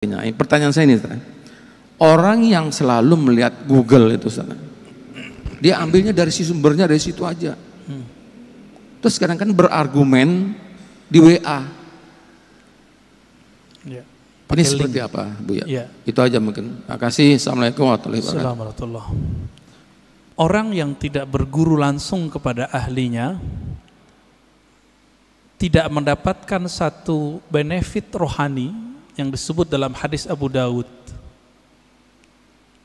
Pertanyaan saya ini, orang yang selalu melihat Google itu, dia ambilnya dari si sumbernya dari situ aja. Terus sekarang kan berargumen di WA. Ya, ini seperti apa, Bu ya? Ya. Itu aja mungkin. Terima kasih. Assalamualaikum warahmatullahi wabarakatuh. Orang yang tidak berguru langsung kepada ahlinya tidak mendapatkan satu benefit rohani yang disebut dalam hadis Abu Dawud.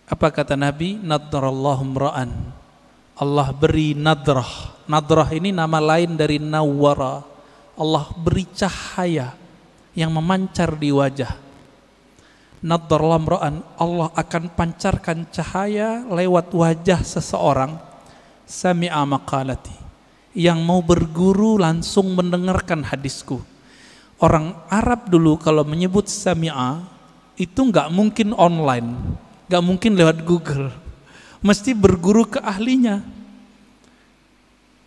Apa kata Nabi? Nadrallahu mra'an. Allah beri nadrah. Nadrah ini nama lain dari nawwara. Allah beri cahaya yang memancar di wajah. Nadrallahu mra'an. Allah akan pancarkan cahaya lewat wajah seseorang. Sami'a maqalati. Yang mau berguru langsung mendengarkan hadisku. Orang Arab dulu kalau menyebut sami'a itu nggak mungkin online, nggak mungkin lewat Google, mesti berguru ke ahlinya.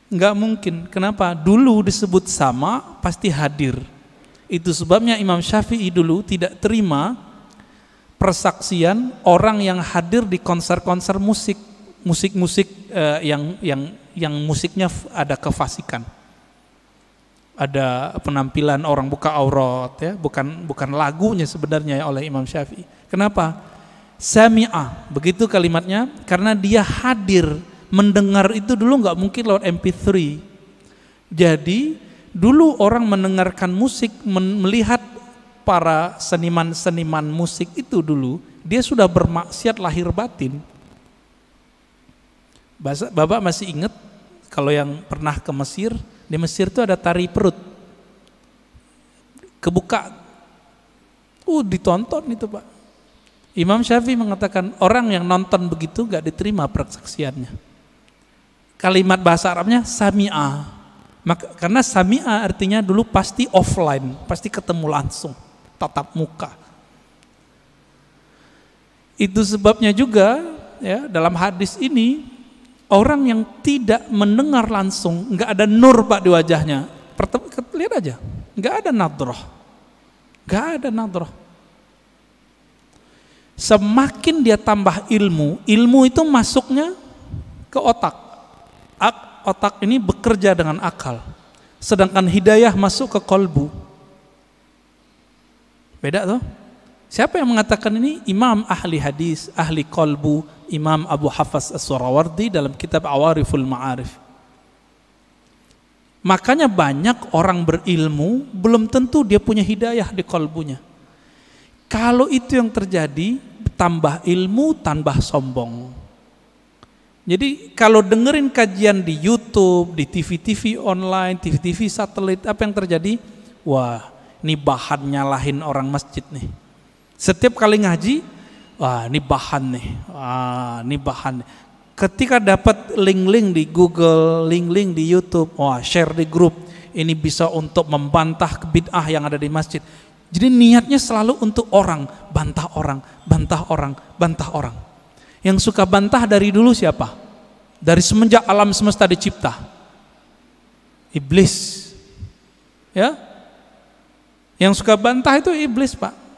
Nggak mungkin. Kenapa? Dulu disebut sama pasti hadir. Itu sebabnya Imam Syafi'i dulu tidak terima persaksian orang yang hadir di konser-konser musik yang musiknya ada kefasikan. Ada penampilan orang buka aurat, ya, bukan lagunya sebenarnya oleh Imam Syafi'i. Kenapa? Sami'ah, begitu kalimatnya, karena dia hadir, mendengar itu dulu nggak mungkin lewat MP3. Jadi dulu orang mendengarkan musik, melihat para seniman-seniman musik itu dulu, dia sudah bermaksiat lahir batin. Bapak masih ingat kalau yang pernah ke Mesir? Di Mesir itu ada tari perut, kebuka, ditonton itu Pak. Imam Syafi'i mengatakan orang yang nonton begitu gak diterima persaksiannya. Kalimat bahasa Arabnya sami'a, karena sami'a artinya dulu pasti offline, pasti ketemu langsung, tatap muka. Itu sebabnya juga ya dalam hadis ini, orang yang tidak mendengar langsung, nggak ada nur Pak di wajahnya. Lihat aja, nggak ada nadrah, nggak ada nadrah. Semakin dia tambah ilmu itu masuknya ke otak. Otak ini bekerja dengan akal. Sedangkan hidayah masuk ke kolbu. Beda tuh. Siapa yang mengatakan ini? Imam ahli hadis, ahli kolbu, Imam Abu Hafs As-Surawardi dalam kitab Awariful Ma'arif. Makanya banyak orang berilmu belum tentu dia punya hidayah di kolbunya. Kalau itu yang terjadi, tambah ilmu, tambah sombong. Jadi kalau dengerin kajian di YouTube, di TV-TV online, TV-TV satelit, apa yang terjadi? Wah, ini bahan nyalahin orang masjid nih. Setiap kali ngaji, wah ini bahan nih, ini bahan. Ketika dapat link-link di Google, link-link di YouTube, wah share di grup, ini bisa untuk membantah bid'ah yang ada di masjid. Jadi niatnya selalu untuk orang, bantah orang, bantah orang, bantah orang. Yang suka bantah dari dulu siapa? Dari semenjak alam semesta dicipta, iblis. Ya, yang suka bantah itu iblis Pak.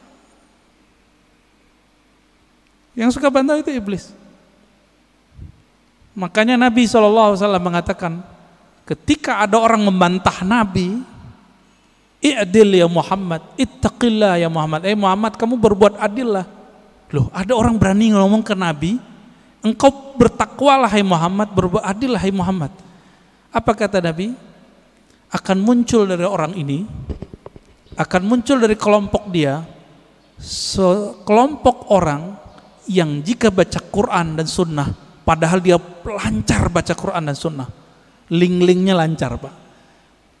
Yang suka bantah itu iblis. Makanya Nabi SAW mengatakan, ketika ada orang membantah Nabi, i'dil ya Muhammad, ittaqillah ya Muhammad. Muhammad, kamu berbuat adil lah. Loh, ada orang berani ngomong ke Nabi, engkau bertakwalah hai Muhammad, berbuat adil lah hai Muhammad. Apa kata Nabi? Akan muncul dari orang ini, akan muncul dari kelompok dia, sekelompok orang yang jika baca Quran dan Sunnah, padahal dia lancar baca Quran dan Sunnah, link-linknya lancar Pak,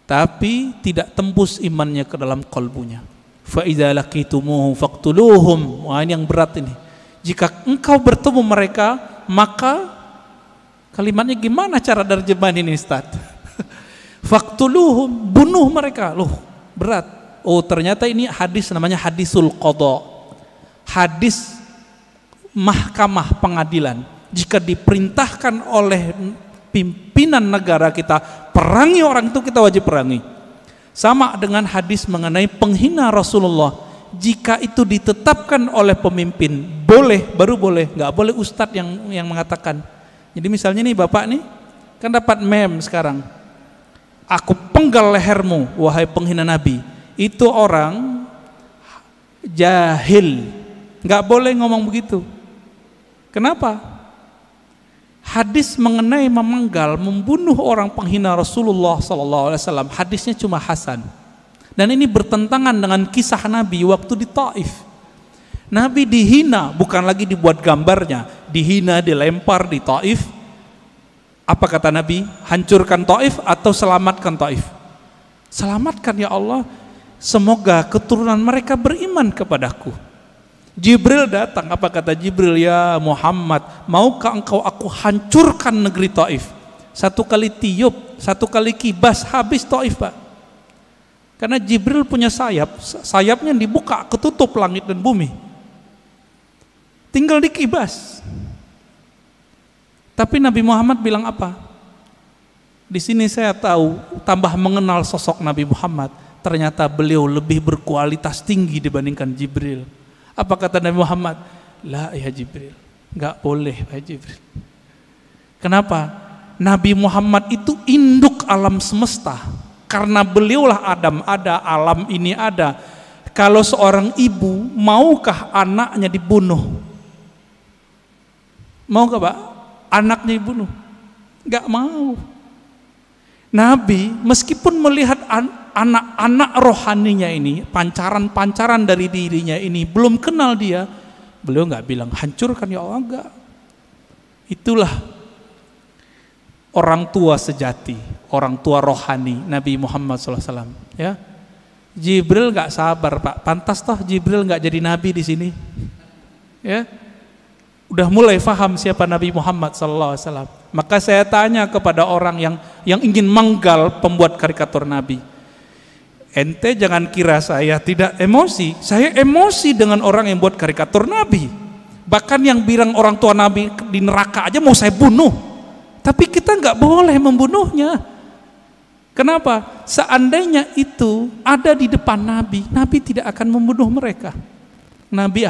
tapi tidak tembus imannya ke dalam kolbunya. Fa idza laqitumuhum faqtuluhum. Wah, ini yang berat ini. Jika engkau bertemu mereka, maka kalimatnya gimana cara terjemahan ini Ustaz? Faqtuluhum, bunuh mereka. Loh, berat. Oh, ternyata ini hadis namanya hadisul qadha. Hadis mahkamah pengadilan. Jika diperintahkan oleh pimpinan negara kita perangi orang itu, kita wajib perangi. Sama dengan hadis mengenai penghina Rasulullah. jika itu ditetapkan oleh pemimpin boleh, baru boleh, nggak boleh ustadz yang mengatakan. Jadi misalnya nih bapak nih kan dapat meme sekarang, aku penggal lehermu wahai penghina Nabi, itu orang jahil, nggak boleh ngomong begitu. Kenapa? Hadis mengenai memenggal, membunuh orang penghina Rasulullah SAW, hadisnya cuma hasan. Dan ini bertentangan dengan kisah Nabi waktu di Taif. Nabi dihina, bukan lagi dibuat gambarnya, dihina, dilempar di Taif. Apa kata Nabi? Hancurkan Taif atau selamatkan Taif? Selamatkan ya Allah, semoga keturunan mereka beriman kepadaku. Jibril datang, apa kata Jibril? Ya Muhammad, maukah engkau aku hancurkan negeri Taif? Satu kali tiup, satu kali kibas, habis Taif, Pak. Karena Jibril punya sayap, sayapnya dibuka, ketutup langit dan bumi. Tinggal dikibas. Tapi Nabi Muhammad bilang apa? Di sini saya tahu, tambah mengenal sosok Nabi Muhammad. Ternyata beliau lebih berkualitas tinggi dibandingkan Jibril. Apa kata Nabi Muhammad? La ya Jibril, nggak boleh ya Jibril. Kenapa? Nabi Muhammad itu induk alam semesta. Karena beliaulah Adam ada, alam ini ada. Kalau seorang ibu, maukah anaknya dibunuh? Maukah Pak? Anaknya dibunuh? Nggak mau. Nabi meskipun melihat anak-anak rohaninya ini, pancaran-pancaran dari dirinya ini, belum kenal dia, beliau nggak bilang hancurkan ya Allah, enggak. Itulah orang tua sejati, orang tua rohani Nabi Muhammad SAW. Ya, Jibril nggak sabar Pak, pantas toh Jibril nggak jadi nabi di sini. Ya, udah mulai faham siapa Nabi Muhammad SAW. Maka saya tanya kepada orang yang ingin menggal pembuat karikatur Nabi, ente jangan kira saya tidak emosi. Saya emosi dengan orang yang buat karikatur Nabi. Bahkan yang bilang orang tua Nabi di neraka aja mau saya bunuh. Tapi kita nggak boleh membunuhnya. Kenapa? Seandainya itu ada di depan Nabi, Nabi tidak akan membunuh mereka. Nabi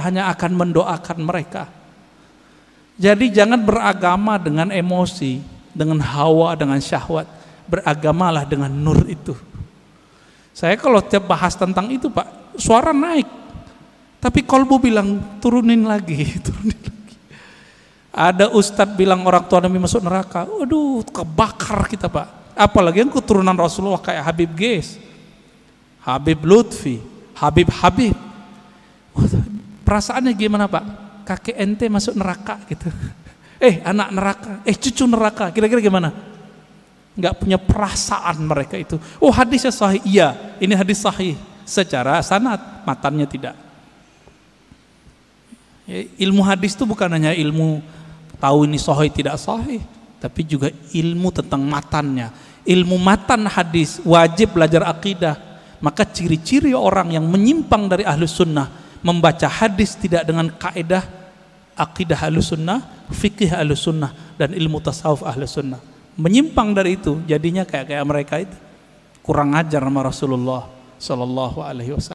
hanya akan mendoakan mereka. Jadi jangan beragama dengan emosi, dengan hawa, dengan syahwat. Beragamalah dengan nur itu. Saya kalau tiap bahas tentang itu Pak, suara naik. Tapi kolbu bilang turunin lagi, turunin lagi. Ada ustadz bilang orang tua Nabi masuk neraka. Waduh, kebakar kita Pak. Apalagi yang keturunan Rasulullah kayak Habib Ges, Habib Lutfi, Habib. Perasaannya gimana Pak? Kakek ente masuk neraka gitu. Anak neraka, cucu neraka. Kira-kira gimana? Nggak punya perasaan mereka itu. Oh hadisnya sahih. Iya, ini hadis sahih. Secara sanad, matannya tidak. Ilmu hadis itu bukan hanya ilmu tahu ini sahih tidak sahih, tapi juga ilmu tentang matannya. Ilmu matan hadis, wajib belajar akidah. Maka ciri-ciri orang yang menyimpang dari ahlus sunnah, membaca hadis tidak dengan kaidah akidah ahlus sunnah, fikih ahlus sunnah, dan ilmu tasawuf ahlus sunnah. Menyimpang dari itu, jadinya kayak mereka itu kurang ajar sama Rasulullah Sallallahu Alaihi Wasallam.